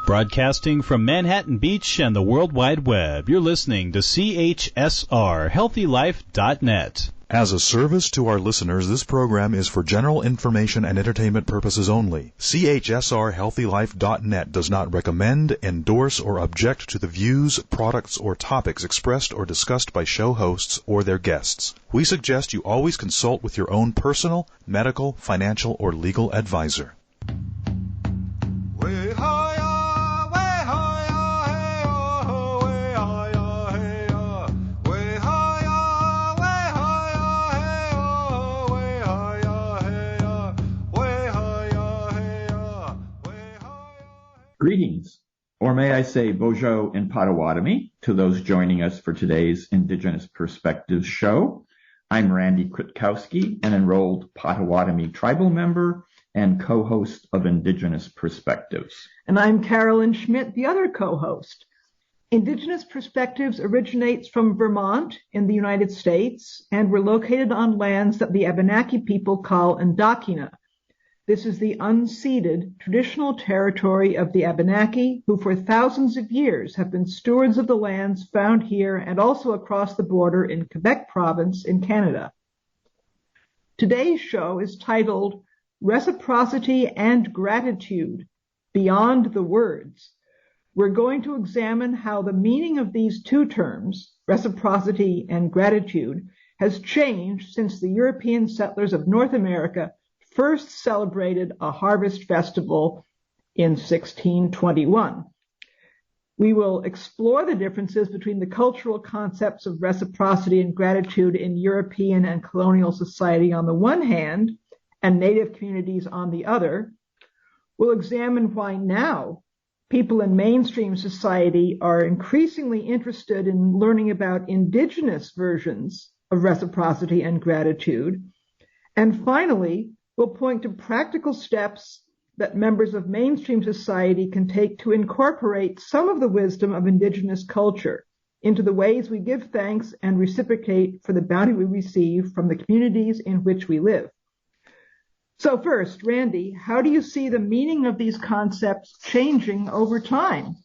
Broadcasting from Manhattan Beach and the World Wide Web, you're listening to CHSR, HealthyLife.net. As a service to our listeners, this program is for general information and entertainment purposes only. CHSR HealthyLife.net does not recommend, endorse, or object to the views, products, or topics expressed or discussed by show hosts or their guests. We suggest you always consult with your own personal, medical, financial, or legal advisor. Greetings, or may I say Bojo in Potawatomi, to those joining us for today's Indigenous Perspectives show. I'm Randy Krutkowski, an enrolled Potawatomi tribal member and co-host of Indigenous Perspectives. And I'm Carolyn Schmidt, the other co-host. Indigenous Perspectives originates from Vermont in the United States, and we're located on lands that the Abenaki people call Indokina. This is the unceded traditional territory of the Abenaki, who for thousands of years have been stewards of the lands found here and also across the border in Quebec province in Canada. Today's show is titled Reciprocity and Gratitude, Beyond the Words. We're going to examine how the meaning of these two terms, reciprocity and gratitude, has changed since the European settlers of North America first celebrated a harvest festival in 1621. We will explore the differences between the cultural concepts of reciprocity and gratitude in European and colonial society on the one hand, and Native communities on the other. We'll examine why now people in mainstream society are increasingly interested in learning about Indigenous versions of reciprocity and gratitude. And finally, we'll point to practical steps that members of mainstream society can take to incorporate some of the wisdom of Indigenous culture into the ways we give thanks and reciprocate for the bounty we receive from the communities in which we live. So first, Randy, how do you see the meaning of these concepts changing over time?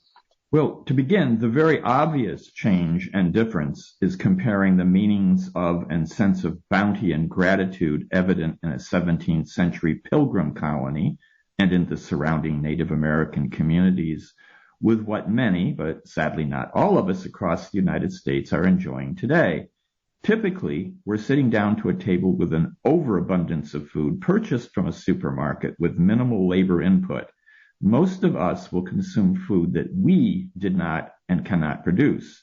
Well, to begin, the very obvious change and difference is comparing the meanings of and sense of bounty and gratitude evident in a 17th century pilgrim colony and in the surrounding Native American communities with what many, but sadly not all of us across the United States are enjoying today. Typically, we're sitting down to a table with an overabundance of food purchased from a supermarket with minimal labor input. Most of us will consume food that we did not and cannot produce.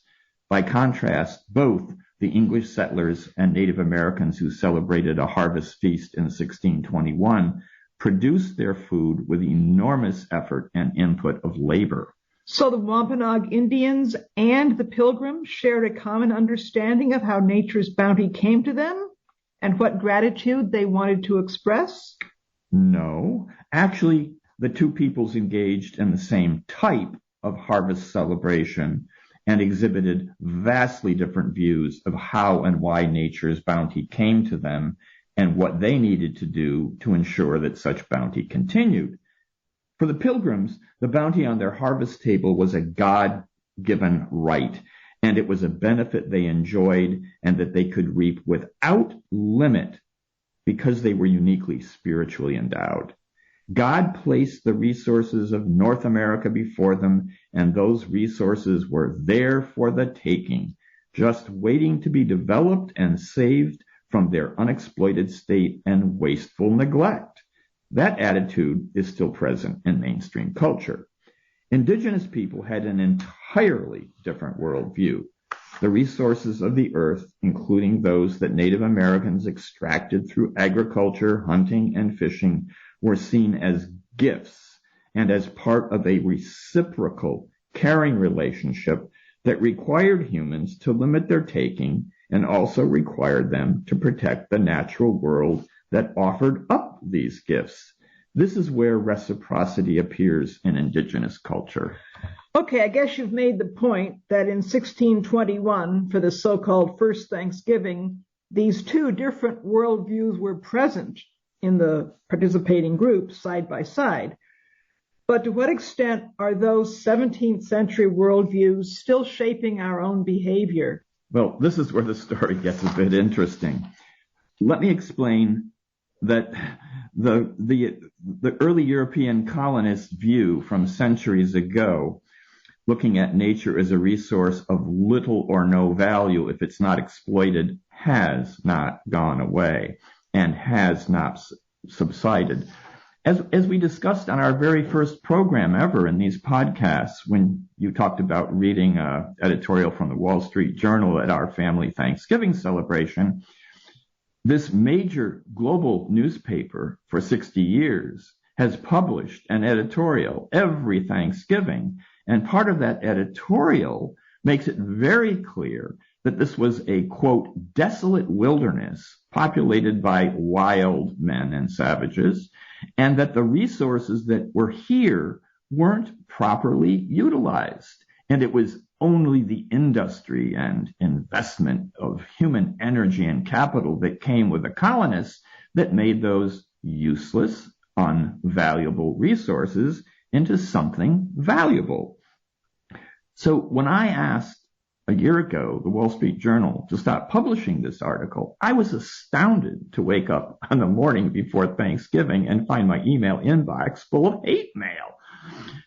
By contrast, both the English settlers and Native Americans who celebrated a harvest feast in 1621 produced their food with enormous effort and input of labor. So the Wampanoag Indians and the Pilgrims shared a common understanding of how nature's bounty came to them and what gratitude they wanted to express? No, actually, the two peoples engaged in the same type of harvest celebration and exhibited vastly different views of how and why nature's bounty came to them and what they needed to do to ensure that such bounty continued. For the Pilgrims, the bounty on their harvest table was a God-given right, and it was a benefit they enjoyed and that they could reap without limit because they were uniquely spiritually endowed. God placed the resources of North America before them, and those resources were there for the taking, just waiting to be developed and saved from their unexploited state and wasteful neglect. That attitude is still present in mainstream culture. Indigenous people had an entirely different worldview. The resources of the earth, including those that Native Americans extracted through agriculture, hunting, and fishing, were seen as gifts and as part of a reciprocal, caring relationship that required humans to limit their taking and also required them to protect the natural world that offered up these gifts. This is where reciprocity appears in Indigenous culture. Okay, I guess you've made the point that in 1621, for the so-called First Thanksgiving, these two different worldviews were present in the participating groups side by side. But to what extent are those 17th century worldviews still shaping our own behavior? Well, this is where the story gets a bit interesting. Let me explain that the early European colonists' view from centuries ago, looking at nature as a resource of little or no value if it's not exploited, has not gone away and has not subsided. As we discussed on our very first program ever in these podcasts, when you talked about reading an editorial from the Wall Street Journal at our family Thanksgiving celebration, this major global newspaper for 60 years has published an editorial every Thanksgiving. And part of that editorial makes it very clear that this was a, quote, desolate wilderness populated by wild men and savages, and that the resources that were here weren't properly utilized. And it was only the industry and investment of human energy and capital that came with the colonists that made those useless, unvaluable resources into something valuable. So when I asked a year ago the Wall Street Journal to stop publishing this article, I was astounded to wake up on the morning before Thanksgiving and find my email inbox full of hate mail,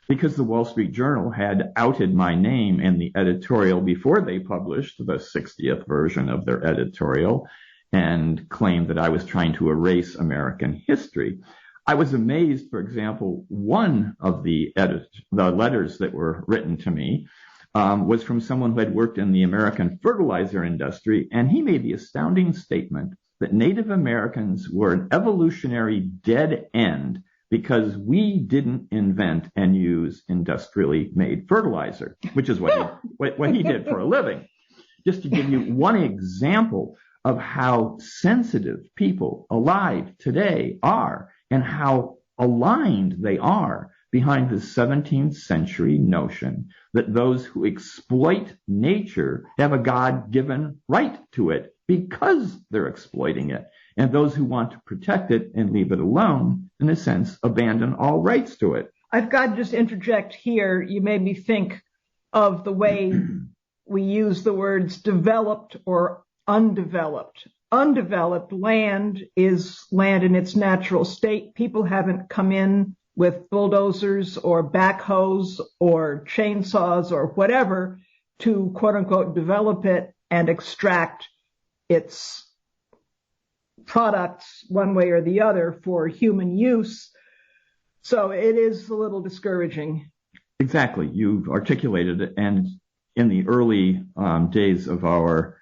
because the Wall Street Journal had outed my name in the editorial before they published the 60th version of their editorial and claimed that I was trying to erase American history. I was amazed, for example, one of the letters that were written to me was from someone who had worked in the American fertilizer industry, and he made the astounding statement that Native Americans were an evolutionary dead end because we didn't invent and use industrially made fertilizer, which is what he did for a living. Just to give you one example of how sensitive people alive today are and how aligned they are behind the 17th century notion that those who exploit nature have a God-given right to it because they're exploiting it, and those who want to protect it and leave it alone, in a sense, abandon all rights to it. I've got to just interject here. You made me think of the way we use the words developed or undeveloped. Undeveloped land is land in its natural state. People haven't come in with bulldozers or backhoes or chainsaws or whatever to, quote unquote, develop it and extract its products one way or the other for human use. So it is a little discouraging. Exactly. You've articulated it. And in the early days of our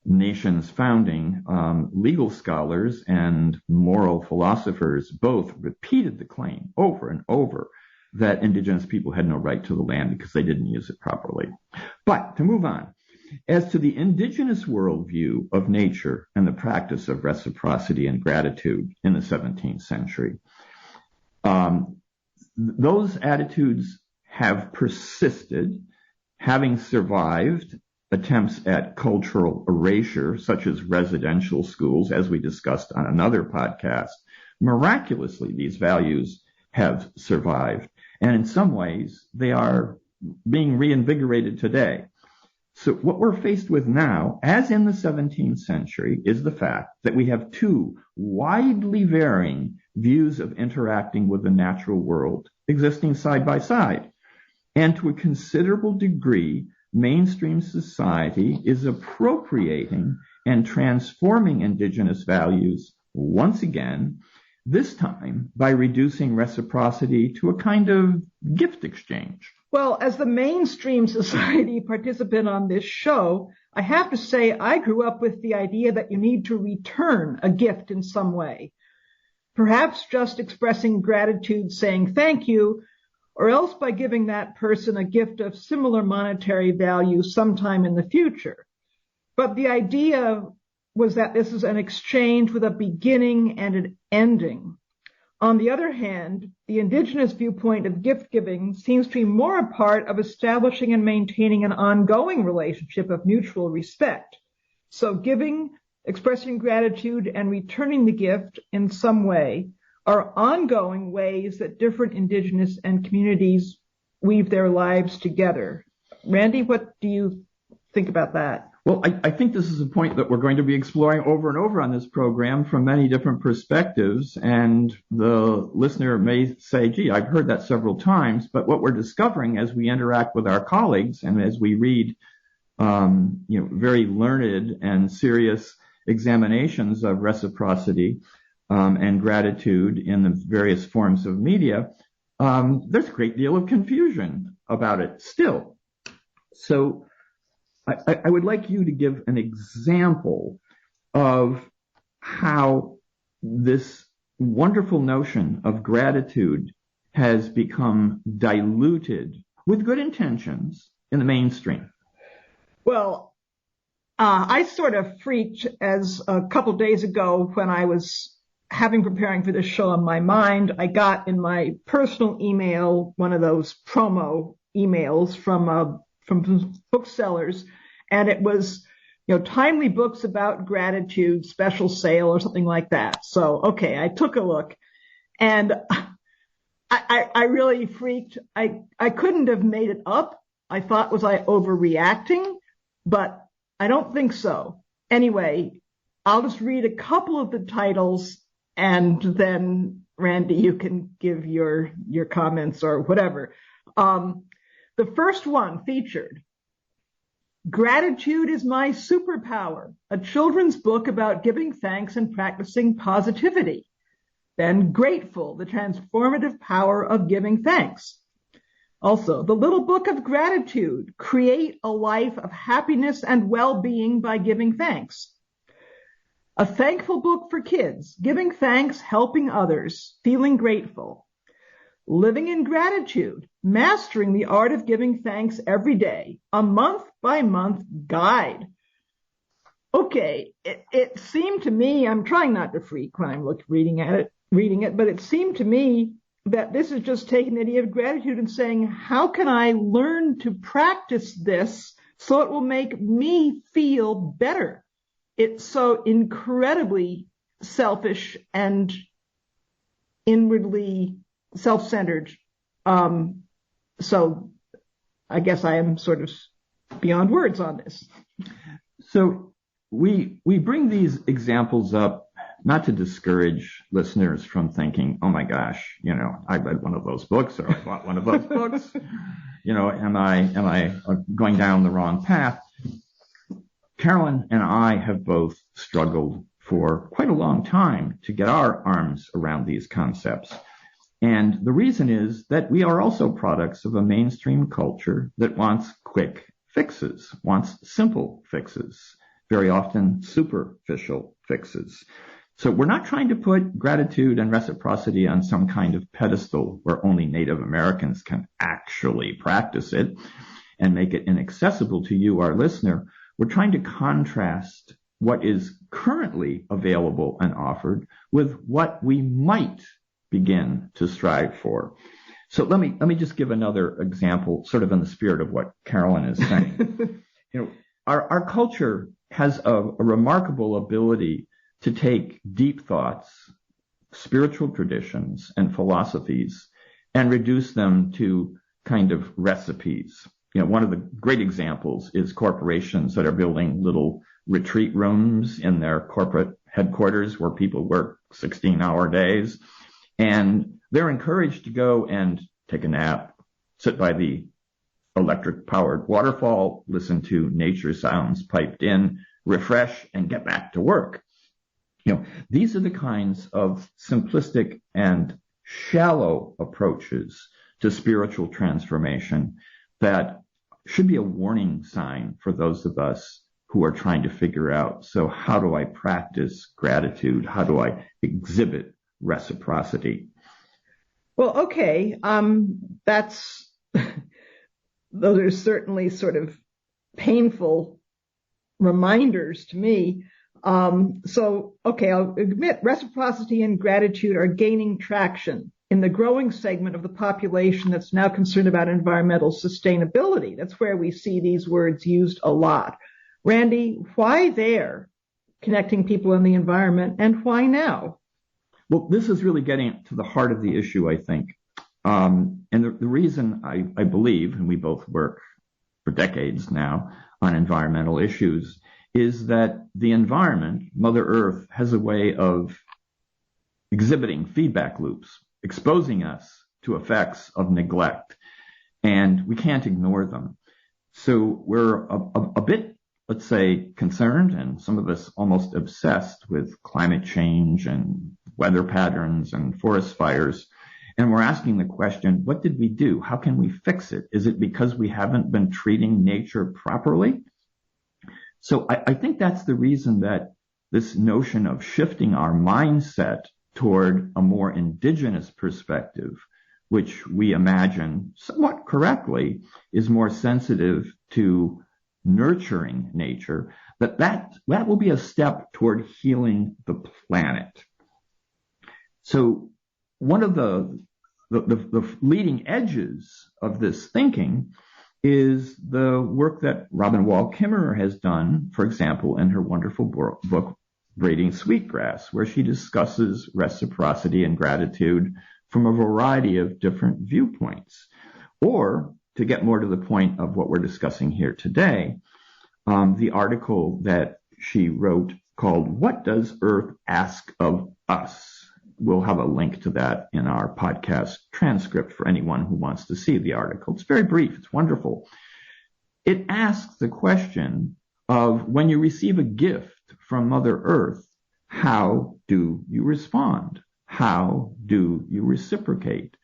nation's founding, legal scholars and moral philosophers both repeated the claim over and over that indigenous people had no right to the land because they didn't use it properly. But to move on, as to the indigenous worldview of nature and the practice of reciprocity and gratitude in the 17th century, those attitudes have persisted, having survived attempts at cultural erasure, such as residential schools, as we discussed on another podcast. Miraculously, these values have survived, and in some ways, they are being reinvigorated today. So what we're faced with now, as in the 17th century, is the fact that we have two widely varying views of interacting with the natural world existing side by side. And to a considerable degree, mainstream society is appropriating and transforming indigenous values once again, this time by reducing reciprocity to a kind of gift exchange. Well, as the mainstream society participant on this show, I have to say I grew up with the idea that you need to return a gift in some way. Perhaps just expressing gratitude, saying thank you, or else by giving that person a gift of similar monetary value sometime in the future. But the idea was that this is an exchange with a beginning and an ending. On the other hand, the indigenous viewpoint of gift giving seems to be more a part of establishing and maintaining an ongoing relationship of mutual respect. So giving, expressing gratitude, and returning the gift in some way are ongoing ways that different Indigenous and communities weave their lives together. Randy, what do you think about that? Well, I think this is a point that we're going to be exploring over and over on this program from many different perspectives. And the listener may say, gee, I've heard that several times. But what we're discovering as we interact with our colleagues and as we read very learned and serious examinations of reciprocity and gratitude in the various forms of media, there's a great deal of confusion about it still. So I would like you to give an example of how this wonderful notion of gratitude has become diluted with good intentions in the mainstream. Well, I sort of freaked as a couple days ago when I was preparing for this show on my mind, I got in my personal email one of those promo emails from booksellers, and it was, timely books about gratitude, special sale or something like that. So, okay, I took a look, and I really freaked. I couldn't have made it up. I thought, was I overreacting? But I don't think so. Anyway, I'll just read a couple of the titles, and then, Randy, you can give your comments or whatever. The first one featured Gratitude is My Superpower, a children's book about giving thanks and practicing positivity. Then Grateful, the transformative power of giving thanks. Also, The Little Book of Gratitude, create a life of happiness and well-being by giving thanks. A Thankful Book for Kids, giving thanks, helping others, feeling grateful. Living in Gratitude, mastering the art of giving thanks every day, a month-by-month guide. Okay, it seemed to me, I'm trying not to freak when I'm reading it, but it seemed to me that this is just taking the idea of gratitude and saying, how can I learn to practice this so it will make me feel better? It's so incredibly selfish and inwardly self-centered. So I guess I am sort of beyond words on this. So we bring these examples up not to discourage listeners from thinking, oh my gosh, I read one of those books, or I bought one of those books. Am I going down the wrong path? Carolyn and I have both struggled for quite a long time to get our arms around these concepts. And the reason is that we are also products of a mainstream culture that wants quick fixes, wants simple fixes, very often superficial fixes. So we're not trying to put gratitude and reciprocity on some kind of pedestal where only Native Americans can actually practice it and make it inaccessible to you, our listener. We're trying to contrast what is currently available and offered with what we might begin to strive for. So let me just give another example, sort of in the spirit of what Carolyn is saying. Our culture has a remarkable ability to take deep thoughts, spiritual traditions, and philosophies and reduce them to kind of recipes. One of the great examples is corporations that are building little retreat rooms in their corporate headquarters where people work 16-hour days. And they're encouraged to go and take a nap, sit by the electric-powered waterfall, listen to nature sounds piped in, refresh, and get back to work. These are the kinds of simplistic and shallow approaches to spiritual transformation that should be a warning sign for those of us who are trying to figure out, so how do I practice gratitude? How do I exhibit reciprocity? Well, okay, those are certainly sort of painful reminders to me. So, okay, I'll admit reciprocity and gratitude are gaining traction in the growing segment of the population that's now concerned about environmental sustainability. That's where we see these words used a lot. Randy, why there, connecting people and the environment, and why now? Well, this is really getting to the heart of the issue, I think. And the reason I believe, and we both work for decades now on environmental issues, is that the environment, Mother Earth, has a way of exhibiting feedback loops, exposing us to effects of neglect, and we can't ignore them. So we're a bit, let's say, concerned, and some of us almost obsessed with climate change and weather patterns and forest fires. And we're asking the question, what did we do? How can we fix it? Is it because we haven't been treating nature properly? So I think that's the reason that this notion of shifting our mindset toward a more indigenous perspective, which we imagine somewhat correctly is more sensitive to nurturing nature, that will be a step toward healing the planet. So one of the leading edges of this thinking is the work that Robin Wall Kimmerer has done, for example, in her wonderful book, Braiding Sweetgrass, where she discusses reciprocity and gratitude from a variety of different viewpoints. Or, to get more to the point of what we're discussing here today, the article that she wrote called What Does Earth Ask of Us? We'll have a link to that in our podcast transcript for anyone who wants to see the article. It's very brief. It's wonderful. It asks the question of, when you receive a gift from Mother Earth, how do you respond? How do you reciprocate?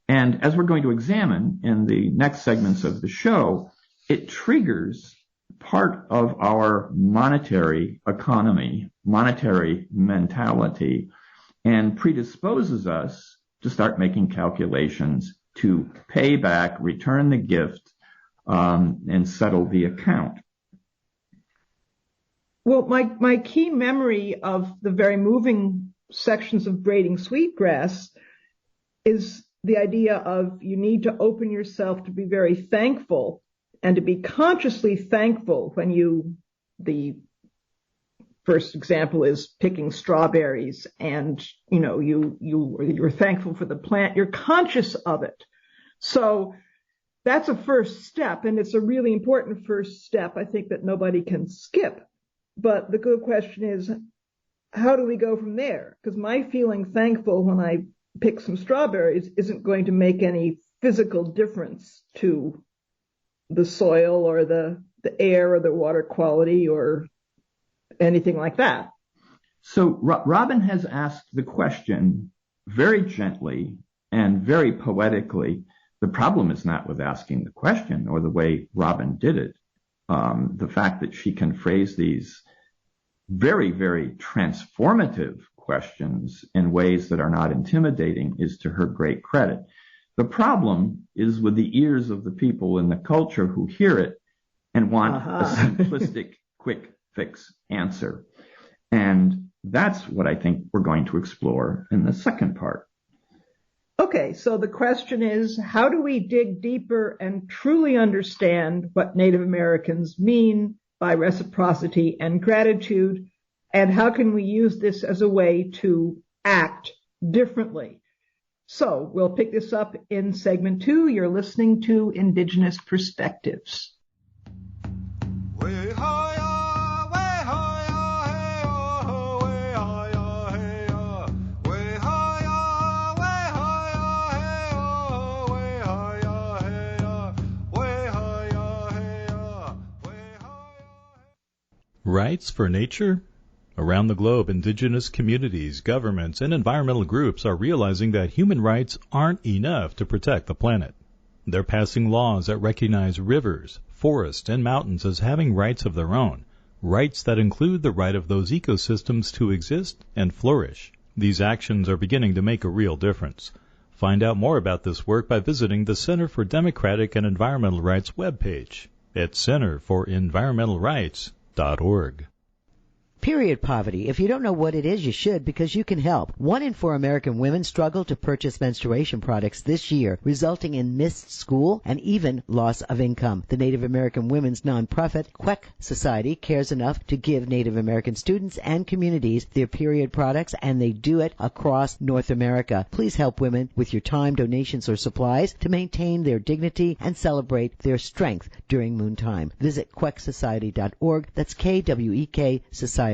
And as we're going to examine in the next segments of the show, it triggers part of our monetary economy, monetary mentality, and predisposes us to start making calculations to pay back, return the gift, and settle the account. Well, my key memory of the very moving sections of Braiding Sweetgrass is the idea of you need to open yourself to be very thankful and to be consciously thankful when the first example is picking strawberries, and you're thankful for the plant, you're conscious of it. So that's a first step, and it's a really important first step, I think, that nobody can skip. But the good question is, how do we go from there? Because my feeling thankful when I pick some strawberries isn't going to make any physical difference to the soil or the air or the water quality or anything like that. So Robin has asked the question very gently and very poetically. The problem is not with asking the question or the way Robin did it. The fact that she can phrase these very, very transformative questions in ways that are not intimidating is to her great credit. The problem is with the ears of the people in the culture who hear it and want a simplistic, quick fix answer. And that's what I think we're going to explore in the second part. Okay, so the question is, how do we dig deeper and truly understand what Native Americans mean by reciprocity and gratitude, and how can we use this as a way to act differently? So we'll pick this up in segment 2. You're listening to Indigenous Perspectives. Rights for nature? Around the globe, indigenous communities, governments, and environmental groups are realizing that human rights aren't enough to protect the planet. They're passing laws that recognize rivers, forests, and mountains as having rights of their own, rights that include the right of those ecosystems to exist and flourish. These actions are beginning to make a real difference. Find out more about this work by visiting the Center for Democratic and Environmental Rights webpage at centerforenvironmentalrights.org. Period poverty. If you don't know what it is, you should, because you can help. 1 in 4 American women struggle to purchase menstruation products this year, resulting in missed school and even loss of income. The Native American women's nonprofit, Queck Society, cares enough to give Native American students and communities their period products, and they do it across North America. Please help women with your time, donations, or supplies to maintain their dignity and celebrate their strength during moon time. Visit quecksociety.org. That's KWEK Society.org.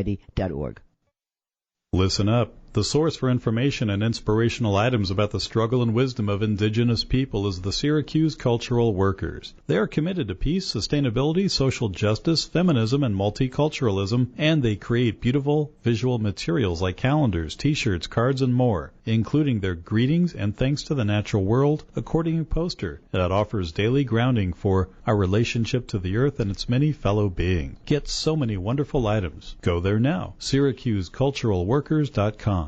Listen up. The source for information and inspirational items about the struggle and wisdom of Indigenous people is the Syracuse Cultural Workers. They are committed to peace, sustainability, social justice, feminism, and multiculturalism, and they create beautiful visual materials like calendars, t-shirts, cards, and more, including their Greetings and Thanks to the Natural World accordion poster that offers daily grounding for our relationship to the earth and its many fellow beings. Get so many wonderful items. Go there now. SyracuseCulturalWorkers.com.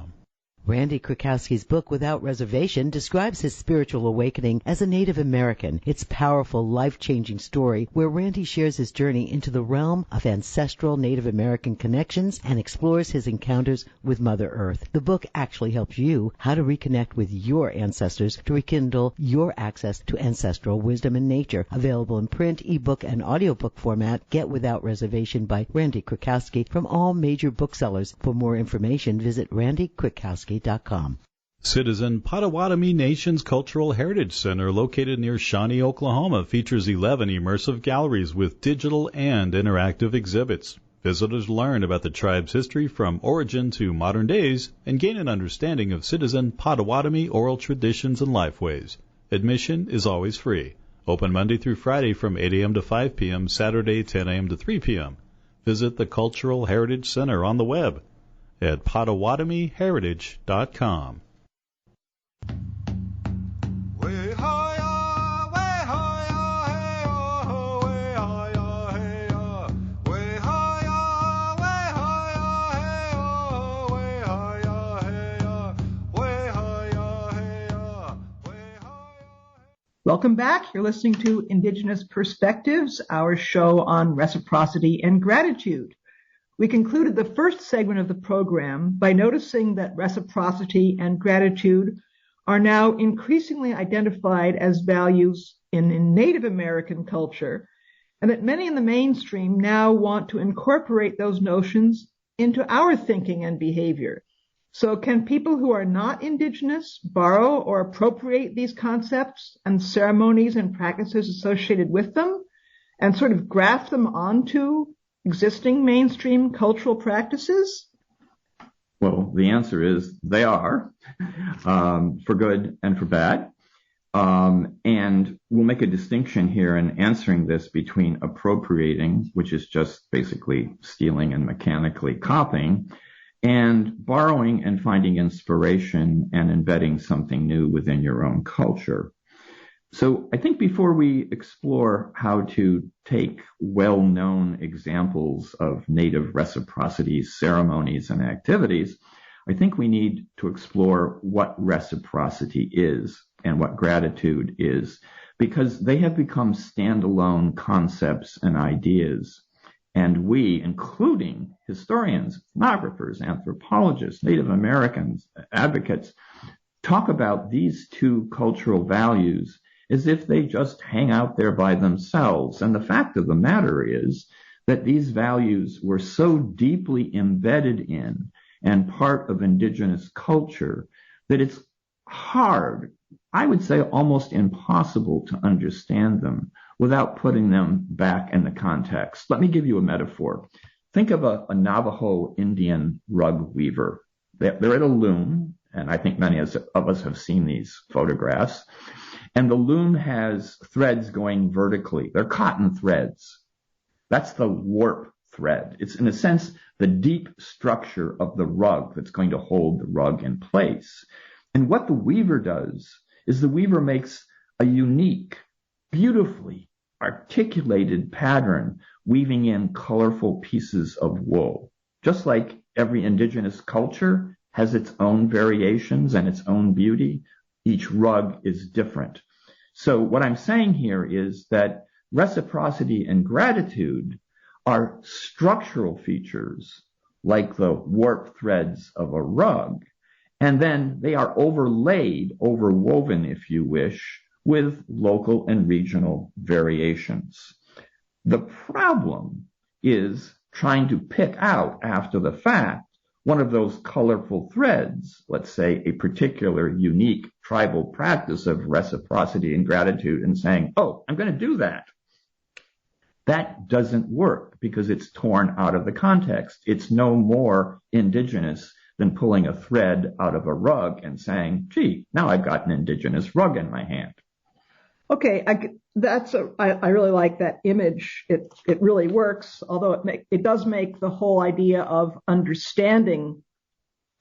Randy Krakowski's book, Without Reservation, describes his spiritual awakening as a Native American. It's a powerful, life-changing story where Randy shares his journey into the realm of ancestral Native American connections and explores his encounters with Mother Earth. The book actually helps you how to reconnect with your ancestors to rekindle your access to ancestral wisdom and nature. Available in print, ebook, and audiobook format. Get Without Reservation by Randy Krakowski from all major booksellers. For more information, visit randykrakowski.com. Citizen Potawatomi Nation's Cultural Heritage Center, located near Shawnee, Oklahoma, features 11 immersive galleries with digital and interactive exhibits. Visitors learn about the tribe's history from origin to modern days and gain an understanding of Citizen Potawatomi oral traditions and lifeways. Admission is always free. Open Monday through Friday from 8 a.m. to 5 p.m., Saturday 10 a.m. to 3 p.m. Visit the Cultural Heritage Center on the web at PotawatomiHeritage.com. Welcome back. You're listening to Indigenous Perspectives, our show on reciprocity and gratitude. We concluded the first segment of the program by noticing that reciprocity and gratitude are now increasingly identified as values in Native American culture, and that many in the mainstream now want to incorporate those notions into our thinking and behavior. So can people who are not Indigenous borrow or appropriate these concepts and ceremonies and practices associated with them and sort of graft them onto existing mainstream cultural practices? Well, the answer is they are, for good and for bad. And we'll make a distinction here in answering this between appropriating, which is just basically stealing and mechanically copying, and borrowing and finding inspiration and embedding something new within your own culture. So I think before we explore how to take well-known examples of Native reciprocity ceremonies and activities, I think we need to explore what reciprocity is and what gratitude is, because they have become standalone concepts and ideas. And we, including historians, ethnographers, anthropologists, Native Americans, advocates, talk about these two cultural values as if they just hang out there by themselves. And the fact of the matter is that these values were so deeply embedded in and part of Indigenous culture that it's hard, I would say almost impossible, to understand them without putting them back in the context. Let me give you a metaphor. Think of a Navajo Indian rug weaver. They're at a loom, and I think many of us have seen these photographs. And the loom has threads going vertically. They're cotton threads. That's the warp thread. It's, in a sense, the deep structure of the rug that's going to hold the rug in place. And what the weaver does is the weaver makes a unique, beautifully articulated pattern, weaving in colorful pieces of wool. Just like every Indigenous culture has its own variations and its own beauty, each rug is different. So what I'm saying here is that reciprocity and gratitude are structural features like the warp threads of a rug, and then they are overlaid, overwoven, if you wish, with local and regional variations. The problem is trying to pick out after the fact one of those colorful threads, let's say a particular unique tribal practice of reciprocity and gratitude, and saying, oh, I'm going to do that. That doesn't work because it's torn out of the context. It's no more indigenous than pulling a thread out of a rug and saying, gee, now I've got an indigenous rug in my hand. Okay, I really like that image. It really works, although it does make the whole idea of understanding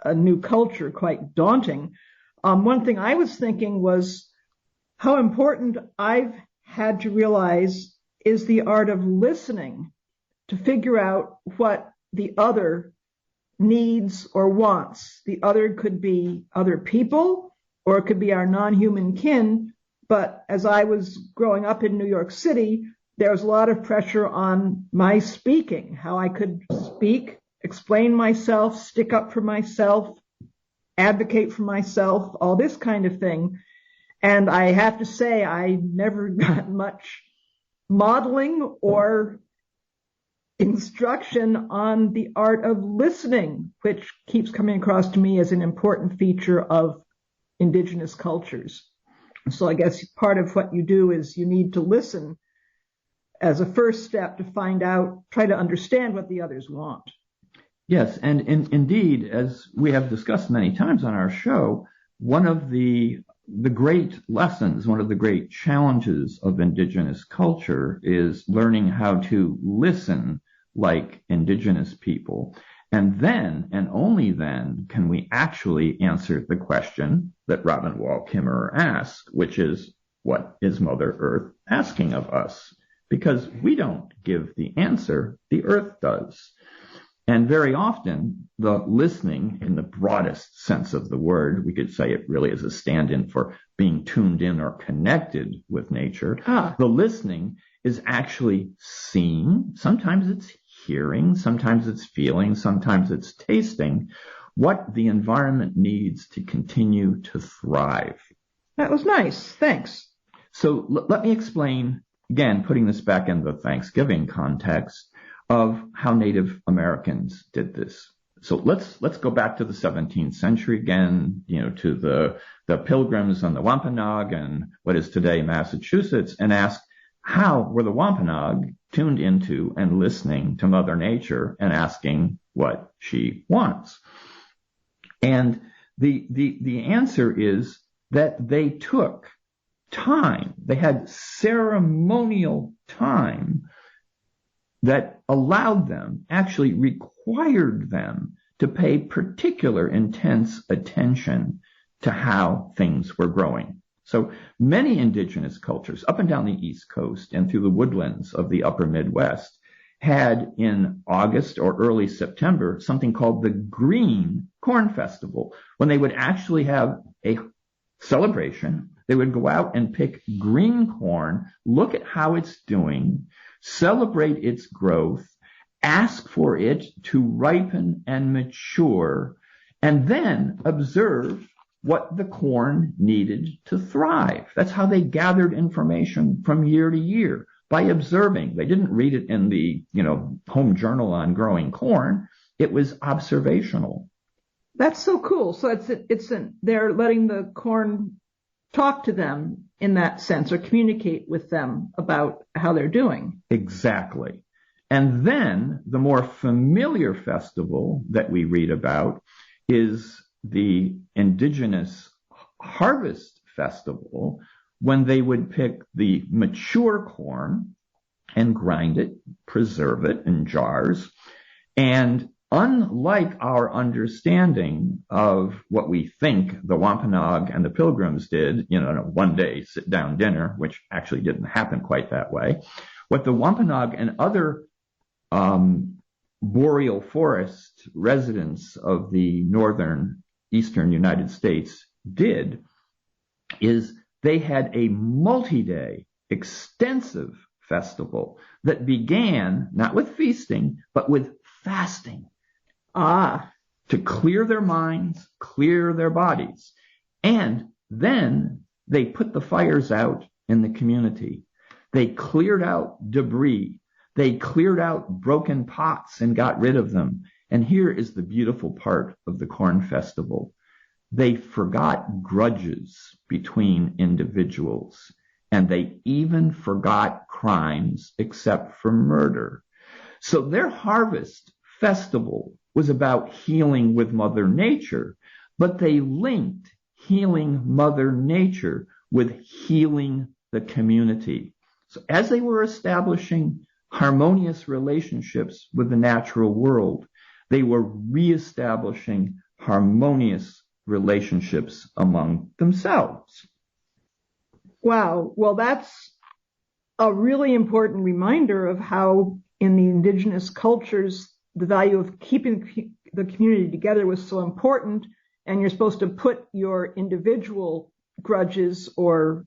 a new culture quite daunting. One thing I was thinking was how important I've had to realize is the art of listening to figure out what the other needs or wants. The other could be other people, or it could be our non-human kin. But as I was growing up in New York City, there was a lot of pressure on my speaking, how I could speak, explain myself, stick up for myself, advocate for myself, all this kind of thing. And I have to say, I never got much modeling or instruction on the art of listening, which keeps coming across to me as an important feature of indigenous cultures. So I guess part of what you do is you need to listen as a first step to find out, try to understand what the others want. Yes, and indeed, as we have discussed many times on our show, one of the great lessons, one of the great challenges of indigenous culture is learning how to listen like indigenous people. And then, and only then, can we actually answer the question that Robin Wall Kimmerer asked, which is, what is Mother Earth asking of us? Because we don't give the answer, the Earth does. And very often, the listening, in the broadest sense of the word, we could say it really is a stand-in for being tuned in or connected with nature. The listening is actually seeing, sometimes it's hearing, sometimes it's feeling, sometimes it's tasting what the environment needs to continue to thrive. That was nice. Thanks. So let me explain, again, putting this back in the Thanksgiving context, of how Native Americans did this. So let's go back to the 17th century again, to the Pilgrims on the Wampanoag and what is today Massachusetts, and ask, how were the Wampanoag tuned into and listening to Mother Nature and asking what she wants? And the answer is that they took time. They had ceremonial time that allowed them, actually required them, to pay particular intense attention to how things were growing. So many indigenous cultures up and down the East Coast and through the woodlands of the upper Midwest had in August or early September something called the Green Corn Festival, when they would actually have a celebration. They would go out and pick green corn, look at how it's doing, celebrate its growth, ask for it to ripen and mature, and then observe what the corn needed to thrive. That's how they gathered information from year to year, by observing. They didn't read it in the, home journal on growing corn. It was observational. That's so cool. So they're letting the corn talk to them in that sense, or communicate with them about how they're doing. Exactly. And then the more familiar festival that we read about is the Indigenous Harvest Festival, when they would pick the mature corn and grind it, preserve it in jars. And unlike our understanding of what we think the Wampanoag and the Pilgrims did, in a one-day sit-down dinner, which actually didn't happen quite that way, what the Wampanoag and other boreal forest residents of the northern eastern United States did is they had a multi-day, extensive festival that began not with feasting, but with fasting. To clear their minds, clear their bodies. And then they put the fires out in the community. They cleared out debris. They cleared out broken pots and got rid of them. And here is the beautiful part of the Corn Festival. They forgot grudges between individuals, and they even forgot crimes except for murder. So their harvest festival was about healing with Mother Nature, but they linked healing Mother Nature with healing the community. So as they were establishing harmonious relationships with the natural world, they were reestablishing harmonious relationships among themselves. Wow. Well, that's a really important reminder of how in the indigenous cultures, the value of keeping the community together was so important, and you're supposed to put your individual grudges or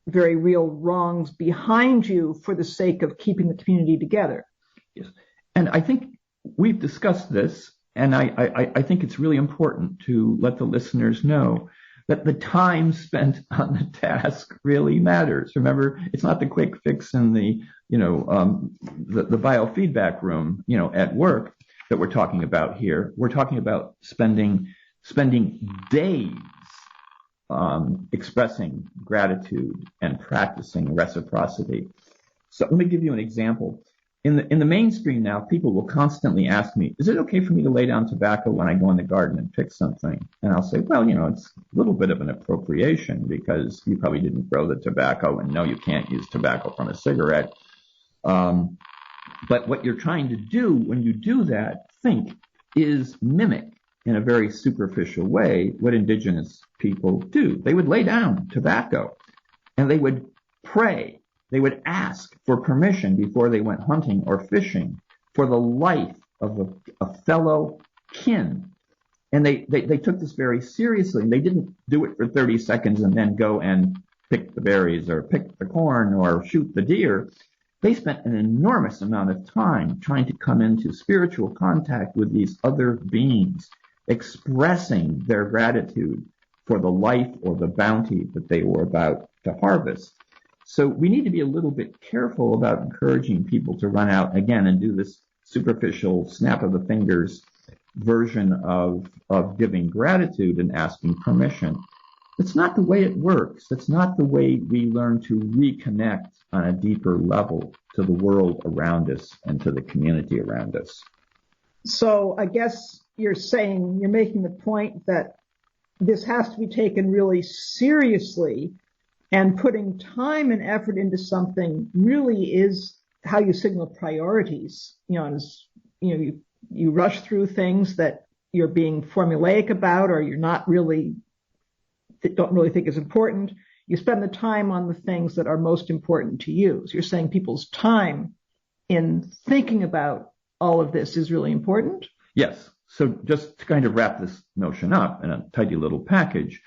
very real wrongs behind you for the sake of keeping the community together. Yes. And I think we've discussed this, and I think it's really important to let the listeners know that the time spent on the task really matters. Remember, it's not the quick fix in the biofeedback room, at work that we're talking about here. We're talking about spending days expressing gratitude and practicing reciprocity. So let me give you an example. In the mainstream now, people will constantly ask me, is it okay for me to lay down tobacco when I go in the garden and pick something? And I'll say, well, it's a little bit of an appropriation because you probably didn't grow the tobacco, and no, you can't use tobacco from a cigarette. But what you're trying to do when you do that, is mimic in a very superficial way what indigenous people do. They would lay down tobacco and they would pray. They would ask for permission before they went hunting or fishing for the life of a fellow kin. And they took this very seriously. They didn't do it for 30 seconds and then go and pick the berries or pick the corn or shoot the deer. They spent an enormous amount of time trying to come into spiritual contact with these other beings, expressing their gratitude for the life or the bounty that they were about to harvest. So we need to be a little bit careful about encouraging people to run out again and do this superficial snap of the fingers version of giving gratitude and asking permission. That's not the way it works. That's not the way we learn to reconnect on a deeper level to the world around us and to the community around us. So I guess you're making the point that this has to be taken really seriously, and putting time and effort into something really is how you signal priorities. You rush through things that you're being formulaic about, or you're not really, don't really think is important. You spend the time on the things that are most important to you. So you're saying people's time in thinking about all of this is really important? Yes. So just to kind of wrap this notion up in a tidy little package,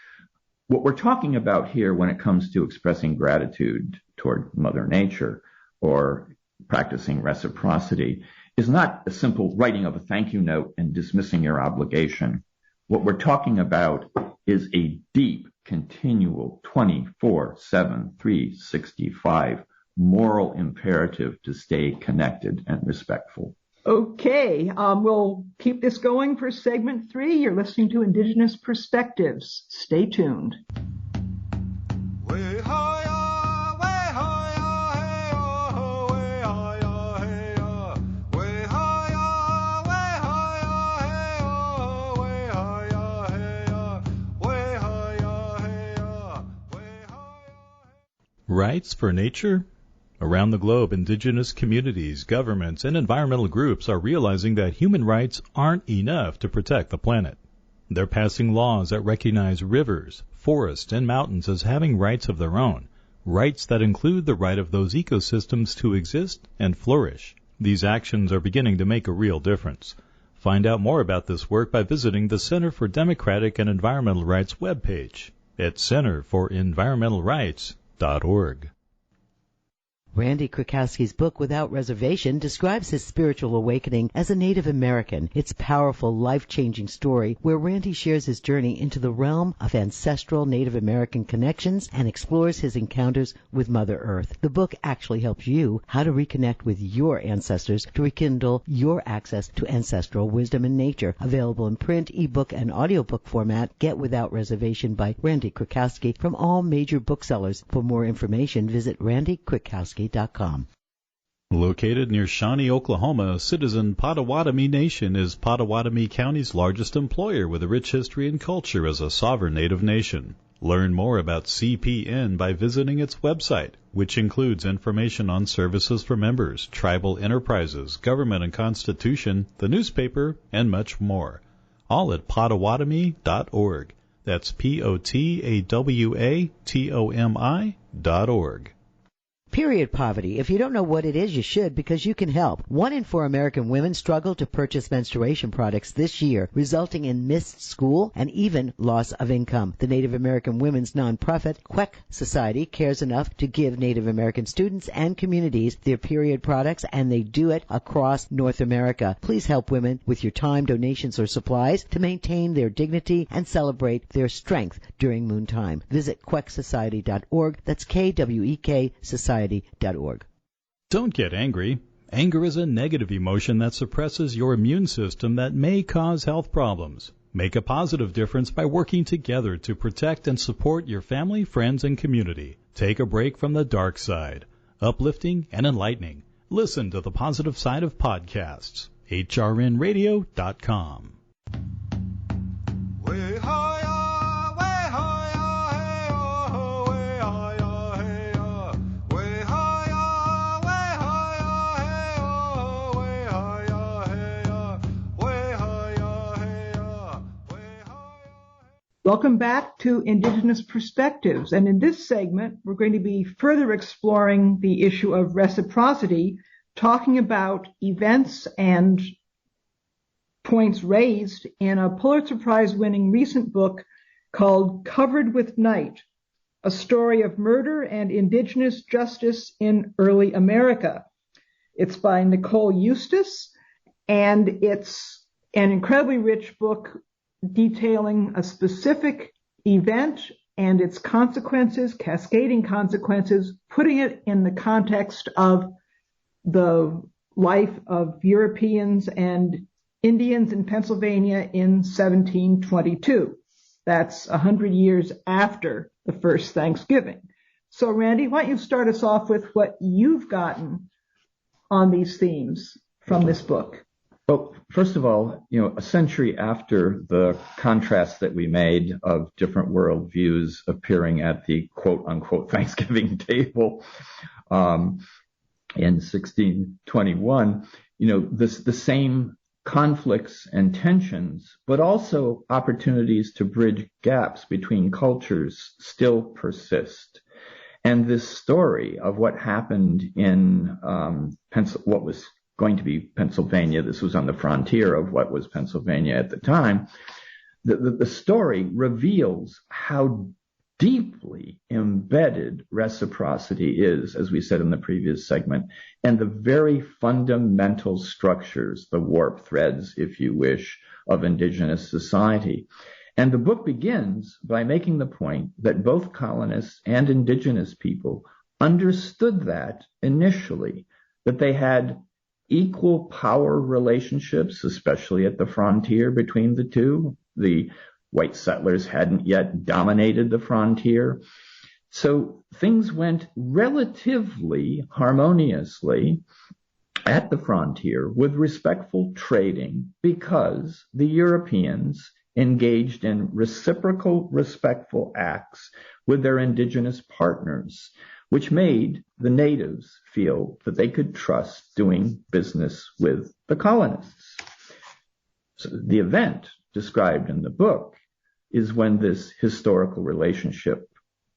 what we're talking about here when it comes to expressing gratitude toward Mother Nature or practicing reciprocity is not a simple writing of a thank you note and dismissing your obligation. What we're talking about is a deep, continual, 24/7, 365 moral imperative to stay connected and respectful. Okay, we'll keep this going for segment 3. You're listening to Indigenous Perspectives. Stay tuned. Rights for nature? Around the globe, indigenous communities, governments, and environmental groups are realizing that human rights aren't enough to protect the planet. They're passing laws that recognize rivers, forests, and mountains as having rights of their own, rights that include the right of those ecosystems to exist and flourish. These actions are beginning to make a real difference. Find out more about this work by visiting the Center for Democratic and Environmental Rights webpage at centerforenvironmentalrights.org. Randy Krakowski's book, Without Reservation, describes his spiritual awakening as a Native American. It's a powerful, life-changing story where Randy shares his journey into the realm of ancestral Native American connections and explores his encounters with Mother Earth. The book actually helps you how to reconnect with your ancestors to rekindle your access to ancestral wisdom and nature. Available in print, ebook, and audiobook format. Get Without Reservation by Randy Krakowski from all major booksellers. For more information, visit randykrakowski.com. Located near Shawnee, Oklahoma, Citizen Potawatomi Nation is Potawatomi County's largest employer with a rich history and culture as a sovereign Native nation. Learn more about CPN by visiting its website, which includes information on services for members, tribal enterprises, government and constitution, the newspaper, and much more. All at Potawatomi.org. That's Potawatomi.org. Period poverty. If you don't know what it is, you should, because you can help. 1 in 4 American women struggle to purchase menstruation products this year, resulting in missed school and even loss of income. The Native American women's nonprofit, Queck Society, cares enough to give Native American students and communities their period products, and they do it across North America. Please help women with your time, donations, or supplies to maintain their dignity and celebrate their strength during moon time. Visit quecksociety.org. That's KWEK Society.org. Don't get angry. Anger is a negative emotion that suppresses your immune system that may cause health problems. Make a positive difference by working together to protect and support your family, friends, and community. Take a break from the dark side. Uplifting and enlightening. Listen to the positive side of podcasts. hrnradio.com. Welcome back to Indigenous Perspectives, and in this segment we're going to be further exploring the issue of reciprocity, talking about events and points raised in a Pulitzer Prize-winning recent book called Covered with Night, A Story of Murder and Indigenous Justice in Early America. It's by Nicole Eustace, and it's an incredibly rich book detailing a specific event and its consequences, cascading consequences, putting it in the context of the life of Europeans and Indians in Pennsylvania in 1722. That's 100 years after the first Thanksgiving. So, Randy, why don't you start us off with what you've gotten on these themes from this book? Well, first of all, a century after the contrast that we made of different worldviews appearing at the quote-unquote Thanksgiving table in 1621, the same conflicts and tensions, but also opportunities to bridge gaps between cultures still persist. And this story of what happened in what was going to be Pennsylvania. This was on the frontier of what was Pennsylvania at the time. The story reveals how deeply embedded reciprocity is, as we said in the previous segment, and the very fundamental structures, the warp threads, if you wish, of Indigenous society. And the book begins by making the point that both colonists and Indigenous people understood that initially, that they had equal power relationships, especially at the frontier between the two. The white settlers hadn't yet dominated the frontier. So things went relatively harmoniously at the frontier with respectful trading because the Europeans engaged in reciprocal, respectful acts with their Indigenous partners, which made the natives feel that they could trust doing business with the colonists. So the event described in the book is when this historical relationship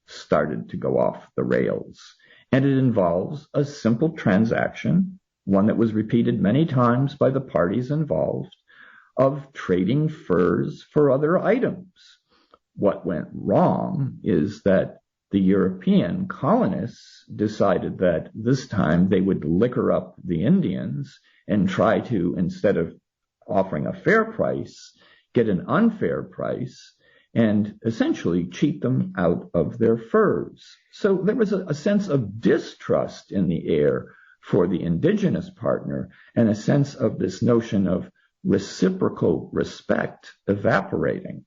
started to go off the rails. And it involves a simple transaction, one that was repeated many times by the parties involved, of trading furs for other items. What went wrong is that the European colonists decided that this time they would liquor up the Indians and try to, instead of offering a fair price, get an unfair price and essentially cheat them out of their furs. So there was a sense of distrust in the air for the indigenous partner and a sense of this notion of reciprocal respect evaporating.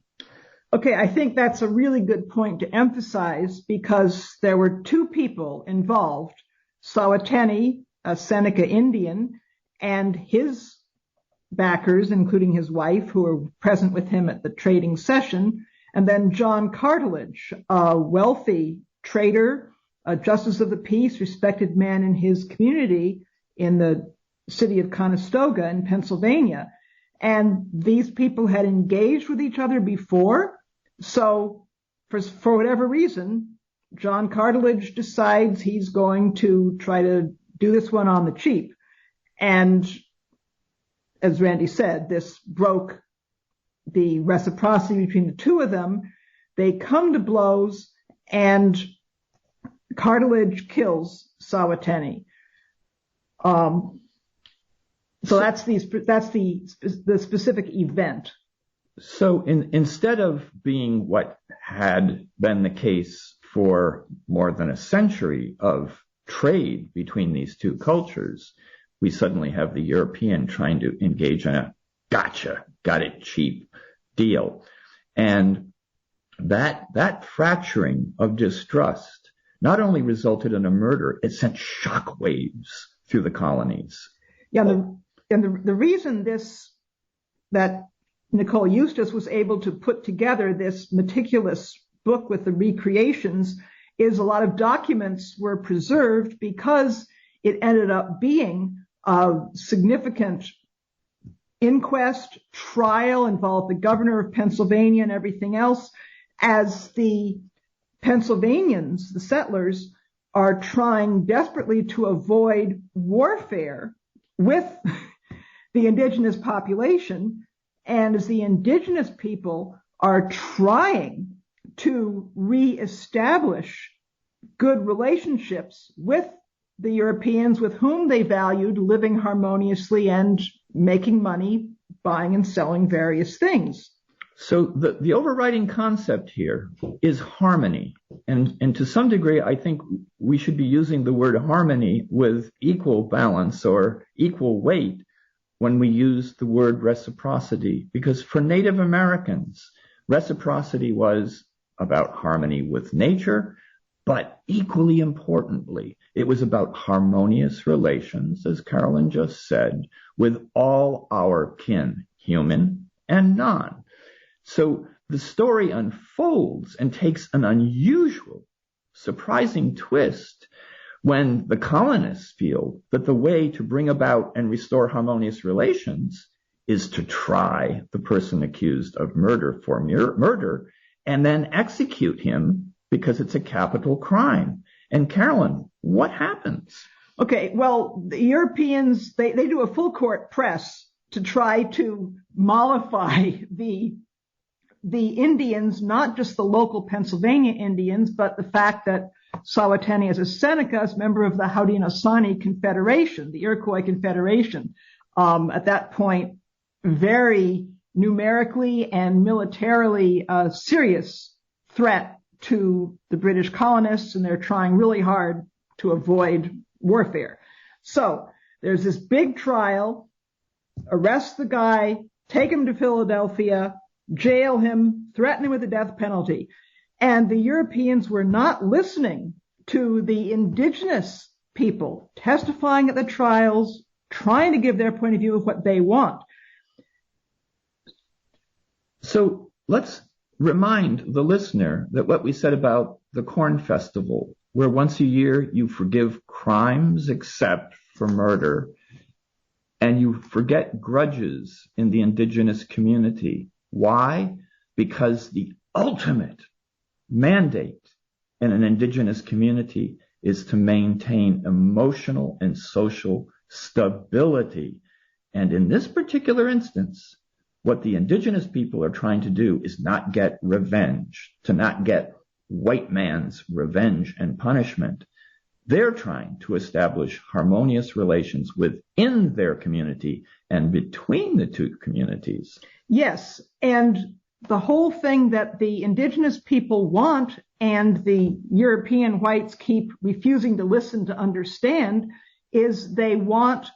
Okay, I think that's a really good point to emphasize because there were two people involved, Sawateni, a Seneca Indian, and his backers, including his wife, who were present with him at the trading session, and then John Cartledge, a wealthy trader, a justice of the peace, respected man in his community in the city of Conestoga in Pennsylvania. And these people had engaged with each other before. So for whatever reason, John Cartledge decides he's going to try to do this one on the cheap. And as Randy said, this broke the reciprocity between the two of them. They come to blows, and Cartledge kills Sawateni. So that's the specific event. So instead of being what had been the case for more than a century of trade between these two cultures, we suddenly have the European trying to engage in a gotcha, got it cheap deal. And that fracturing of distrust not only resulted in a murder, it sent shockwaves through the colonies. Yeah, the reason that Nicole Eustace was able to put together this meticulous book with the recreations is a lot of documents were preserved because it ended up being a significant inquest, trial, involved the governor of Pennsylvania and everything else, as the Pennsylvanians, the settlers, are trying desperately to avoid warfare with the indigenous population, and as the indigenous people are trying to reestablish good relationships with the Europeans with whom they valued living harmoniously and making money, buying and selling various things. So the overriding concept here is harmony. And to some degree, I think we should be using the word harmony with equal balance or equal weight when we use the word reciprocity, because for Native Americans, reciprocity was about harmony with nature, but equally importantly, it was about harmonious relations, as Carolyn just said, with all our kin, human and non. So the story unfolds and takes an unusual, surprising twist when the colonists feel that the way to bring about and restore harmonious relations is to try the person accused of murder for murder and then execute him because it's a capital crime. And Carolyn, what happens? Okay, well, the Europeans, they do a full court press to try to mollify the Indians, not just the local Pennsylvania Indians, but the fact that Sawateni as a Seneca is a member of the Haudenosaunee Confederation, the Iroquois Confederation. At that point, very numerically and militarily serious threat to the British colonists, and they're trying really hard to avoid warfare. So there's this big trial, arrest the guy, take him to Philadelphia, jail him, threaten him with the death penalty. And the Europeans were not listening to the indigenous people testifying at the trials, trying to give their point of view of what they want. So let's remind the listener that what we said about the Corn Festival, where once a year you forgive crimes except for murder, and you forget grudges in the indigenous community. Why? Because the ultimate mandate in an indigenous community is to maintain emotional and social stability. And in this particular instance, what the indigenous people are trying to do is not get revenge, to not get white man's revenge and punishment. They're trying to establish harmonious relations within their community and between the two communities. Yes, and the whole thing that the indigenous people want and the European whites keep refusing to listen to understand is they want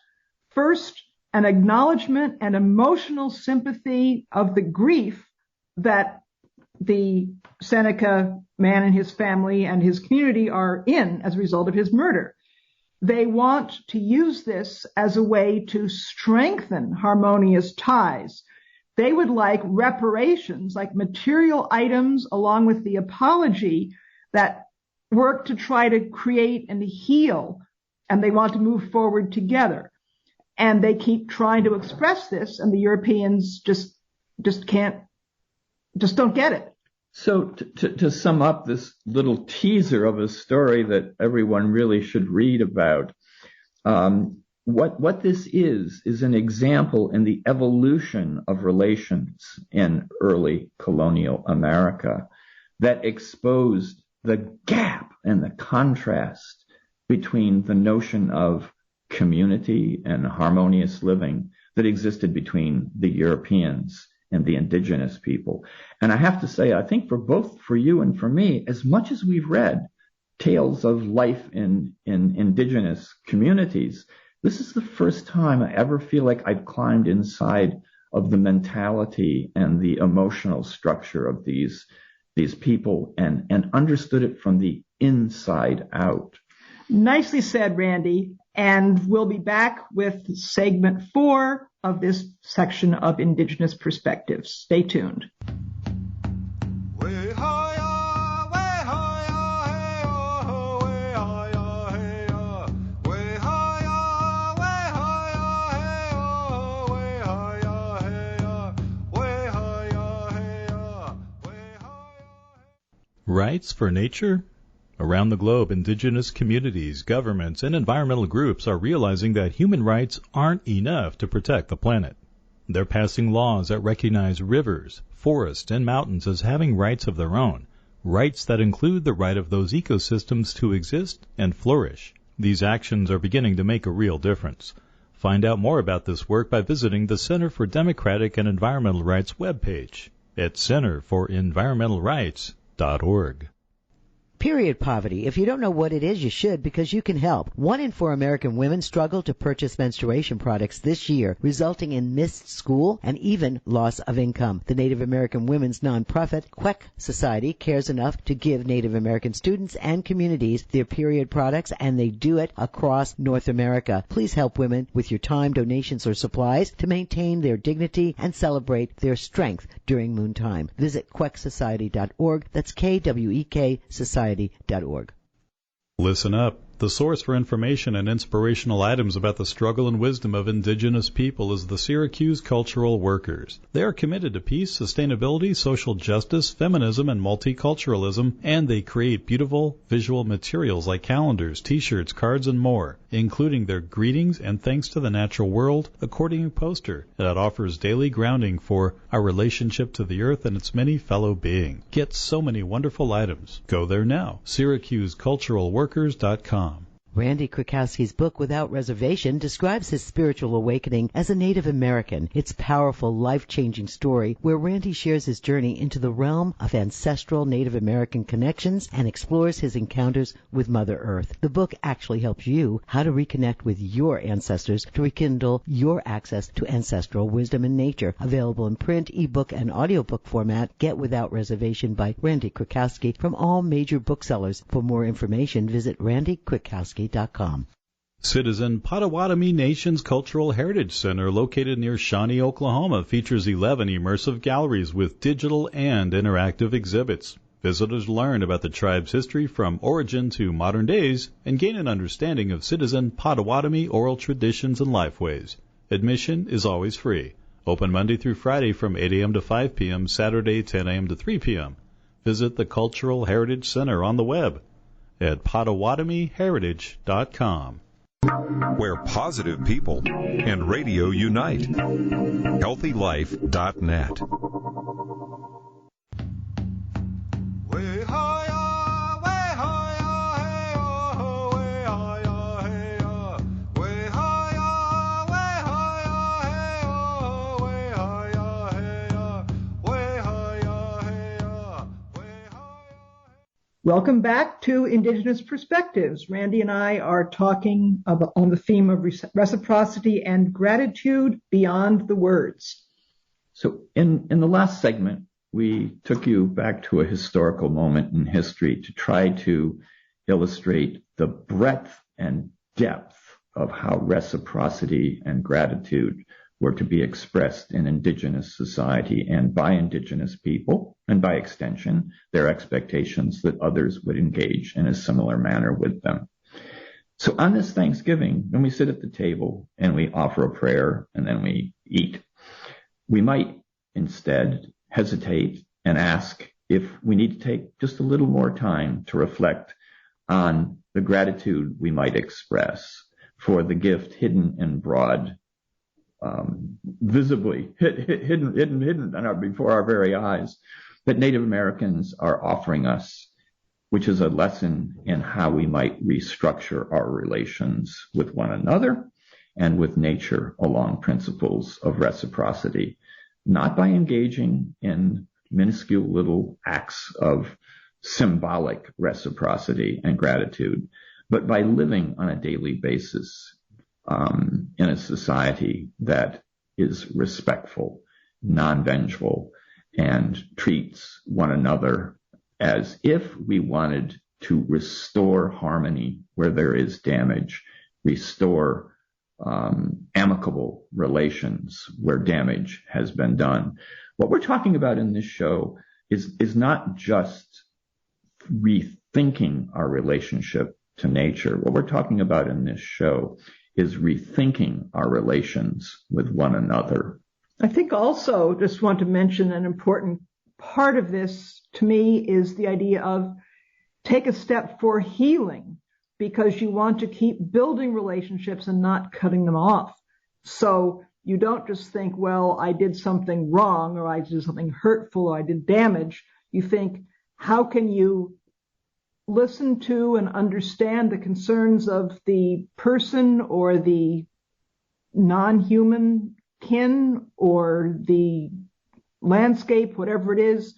first an acknowledgement and emotional sympathy of the grief that the Seneca man and his family and his community are in as a result of his murder. They want to use this as a way to strengthen harmonious ties. They would like reparations, like material items along with the apology that work to try to create and heal, and they want to move forward together. And they keep trying to express this, and the Europeans just don't get it. So to sum up this little teaser of a story that everyone really should read about, what this is an example in the evolution of relations in early colonial America that exposed the gap and the contrast between the notion of community and harmonious living that existed between the Europeans and the indigenous people. And I have to say, I think for you and for me, as much as we've read tales of life in indigenous communities, this is the first time I ever feel like I've climbed inside of the mentality and the emotional structure of these people and understood it from the inside out. Nicely said, Randy. And we'll be back with segment 4 of this section of Indigenous Perspectives. Stay tuned. Rights for nature? Around the globe, indigenous communities, governments, and environmental groups are realizing that human rights aren't enough to protect the planet. They're passing laws that recognize rivers, forests, and mountains as having rights of their own, rights that include the right of those ecosystems to exist and flourish. These actions are beginning to make a real difference. Find out more about this work by visiting the Center for Democratic and Environmental Rights webpage at centerforenvironmentalrights.org. Period poverty. If you don't know what it is, you should, because you can help. 1 in 4 American women struggle to purchase menstruation products this year, resulting in missed school and even loss of income. The Native American women's nonprofit, Queck Society, cares enough to give Native American students and communities their period products, and they do it across North America. Please help women with your time, donations, or supplies to maintain their dignity and celebrate their strength during moontime. Visit quecksociety.org. That's KWEK Society.org. Listen up. The source for information and inspirational items about the struggle and wisdom of indigenous people is the Syracuse Cultural Workers. They are committed to peace, sustainability, social justice, feminism, and multiculturalism, and they create beautiful visual materials like calendars, t-shirts, cards, and more, including their greetings and thanks to the natural world accordion poster that offers daily grounding for our relationship to the earth and its many fellow beings. Get so many wonderful items. Go there now. SyracuseCulturalWorkers.com. Randy Krakowski's book, Without Reservation, describes his spiritual awakening as a Native American. It's a powerful, life-changing story where Randy shares his journey into the realm of ancestral Native American connections and explores his encounters with Mother Earth. The book actually helps you how to reconnect with your ancestors to rekindle your access to ancestral wisdom and nature. Available in print, ebook, and audiobook format. Get Without Reservation by Randy Krakowski from all major booksellers. For more information, visit randykrakowski.com. Citizen Potawatomi Nation's Cultural Heritage Center, located near Shawnee, Oklahoma, features 11 immersive galleries with digital and interactive exhibits. Visitors learn about the tribe's history from origin to modern days and gain an understanding of Citizen Potawatomi oral traditions and lifeways. Admission is always free. Open Monday through Friday from 8 a.m. to 5 p.m., Saturday 10 a.m. to 3 p.m. Visit the Cultural Heritage Center on the web at PotawatomiHeritage.com. Where positive people and radio unite. HealthyLife.net. Welcome back to Indigenous Perspectives. Randy and I are talking on the theme of reciprocity and gratitude beyond the words. So in the last segment, we took you back to a historical moment in history to try to illustrate the breadth and depth of how reciprocity and gratitude were to be expressed in Indigenous society and by Indigenous people, and by extension, their expectations that others would engage in a similar manner with them. So on this Thanksgiving, when we sit at the table and we offer a prayer and then we eat, we might instead hesitate and ask if we need to take just a little more time to reflect on the gratitude we might express for the gift hidden and broad, visibly hidden before our very eyes, that Native Americans are offering us, which is a lesson in how we might restructure our relations with one another and with nature along principles of reciprocity, not by engaging in minuscule little acts of symbolic reciprocity and gratitude, but by living on a daily basis in a society that is respectful, non-vengeful, and treats one another as if we wanted to restore harmony where there is damage, restore amicable relations where damage has been done. What we're talking about in this show is not just rethinking our relationship to nature. What we're talking about in this show is rethinking our relations with one another. I think also just want to mention an important part of this to me is the idea of take a step for healing, because you want to keep building relationships and not cutting them off. So you don't just think, well, I did something wrong or I did something hurtful or I did damage. You think, how can you listen to and understand the concerns of the person or the non-human kin or the landscape, whatever it is,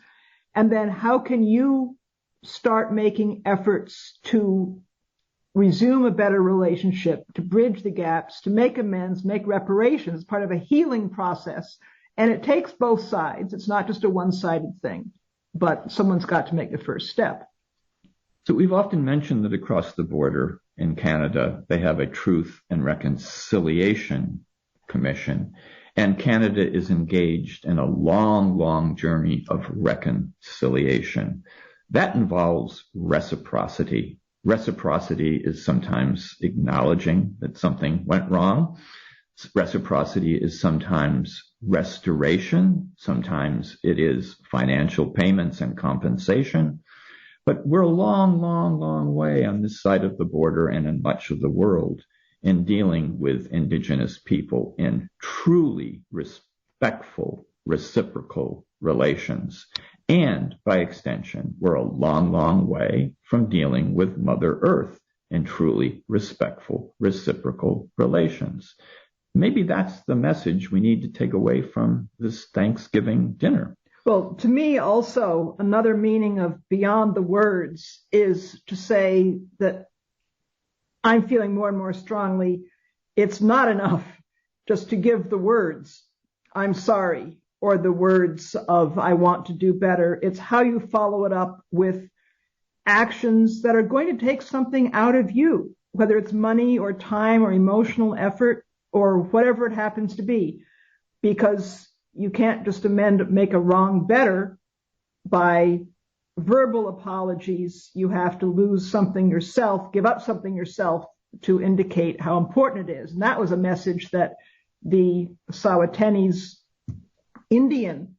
and then how can you start making efforts to resume a better relationship, to bridge the gaps, to make amends, make reparations, part of a healing process. And it takes both sides. It's not just a one-sided thing, but someone's got to make the first step. So we've often mentioned that across the border in Canada, they have a Truth and Reconciliation Commission, and Canada is engaged in a long, long journey of reconciliation. That involves reciprocity. Reciprocity is sometimes acknowledging that something went wrong. Reciprocity is sometimes restoration. Sometimes it is financial payments and compensation. But we're a long, long, long way on this side of the border and in much of the world in dealing with Indigenous people in truly respectful, reciprocal relations. And by extension, we're a long, long way from dealing with Mother Earth in truly respectful, reciprocal relations. Maybe that's the message we need to take away from this Thanksgiving dinner. Well, to me also, another meaning of beyond the words is to say that I'm feeling more and more strongly it's not enough just to give the words, I'm sorry, or the words of I want to do better. It's how you follow it up with actions that are going to take something out of you, whether it's money or time or emotional effort or whatever it happens to be, because you can't just make a wrong better by verbal apologies. You have to lose something yourself, give up something yourself to indicate how important it is. And that was a message that the Sawateni's Indian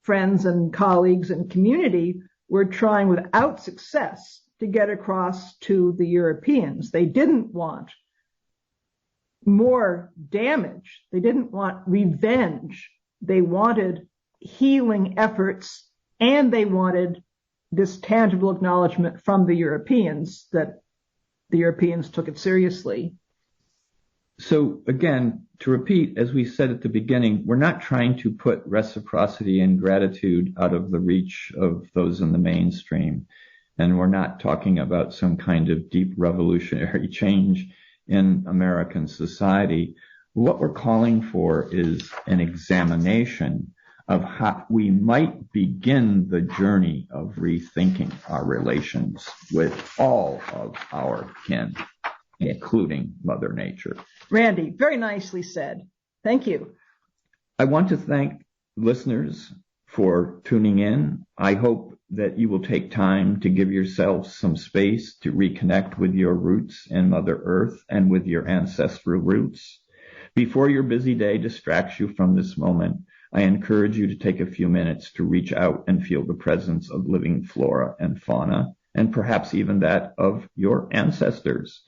friends and colleagues and community were trying without success to get across to the Europeans. They didn't want more damage. They didn't want revenge. They wanted healing efforts, and they wanted this tangible acknowledgement from the Europeans that the Europeans took it seriously. So again, to repeat, as we said at the beginning, we're not trying to put reciprocity and gratitude out of the reach of those in the mainstream. And we're not talking about some kind of deep revolutionary change in American society. What we're calling for is an examination of how we might begin the journey of rethinking our relations with all of our kin, including Mother Nature. Randy, very nicely said. Thank you. I want to thank listeners for tuning in. I hope that you will take time to give yourselves some space to reconnect with your roots in Mother Earth and with your ancestral roots. Before your busy day distracts you from this moment, I encourage you to take a few minutes to reach out and feel the presence of living flora and fauna, and perhaps even that of your ancestors.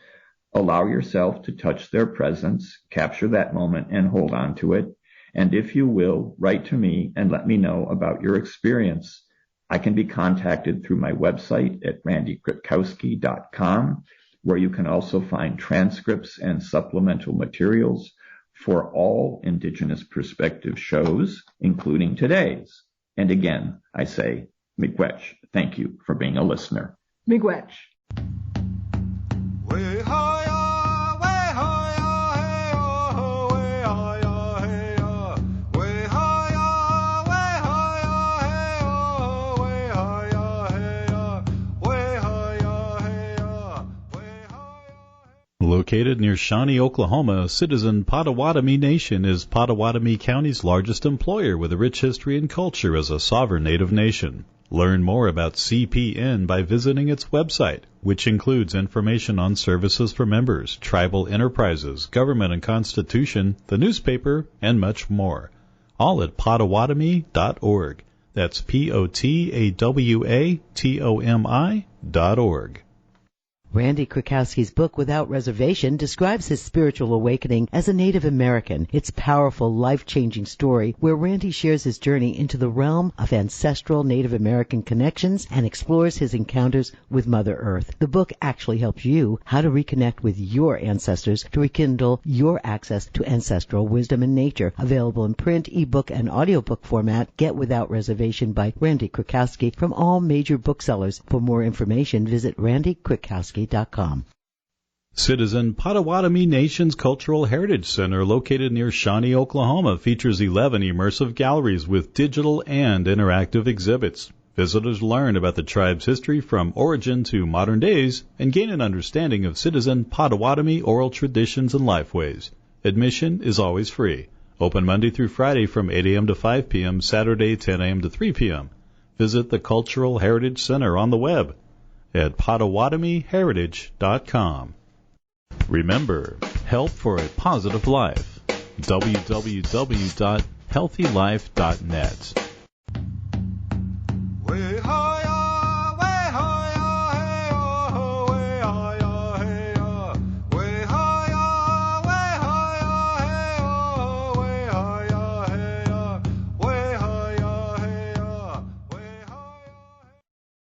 Allow yourself to touch their presence, capture that moment, and hold on to it. And if you will, write to me and let me know about your experience. I can be contacted through my website at randykwiatkowski.com, where you can also find transcripts and supplemental materials for all Indigenous Perspective shows, including today's. And again, I say, miigwech, thank you for being a listener. Miigwech. Located near Shawnee, Oklahoma, Citizen Potawatomi Nation is Potawatomi County's largest employer with a rich history and culture as a sovereign Native nation. Learn more about CPN by visiting its website, which includes information on services for members, tribal enterprises, government and constitution, the newspaper, and much more. All at Potawatomi.org. That's Potawatomi.org. Randy Krakowski's book, Without Reservation, describes his spiritual awakening as a Native American. It's a powerful, life-changing story where Randy shares his journey into the realm of ancestral Native American connections and explores his encounters with Mother Earth. The book actually helps you how to reconnect with your ancestors to rekindle your access to ancestral wisdom and nature. Available in print, ebook, and audiobook format. Get Without Reservation by Randy Krakowski from all major booksellers. For more information, visit randykrakowski.com. Citizen Potawatomi Nation's Cultural Heritage Center, located near Shawnee, Oklahoma, features 11 immersive galleries with digital and interactive exhibits. Visitors learn about the tribe's history from origin to modern days and gain an understanding of Citizen Potawatomi oral traditions and lifeways. Admission is always free. Open Monday through Friday from 8 a.m. to 5 p.m., Saturday 10 a.m. to 3 p.m. Visit the Cultural Heritage Center on the web at PotawatomiHeritage.com. Remember, help for a positive life. www.healthylife.net.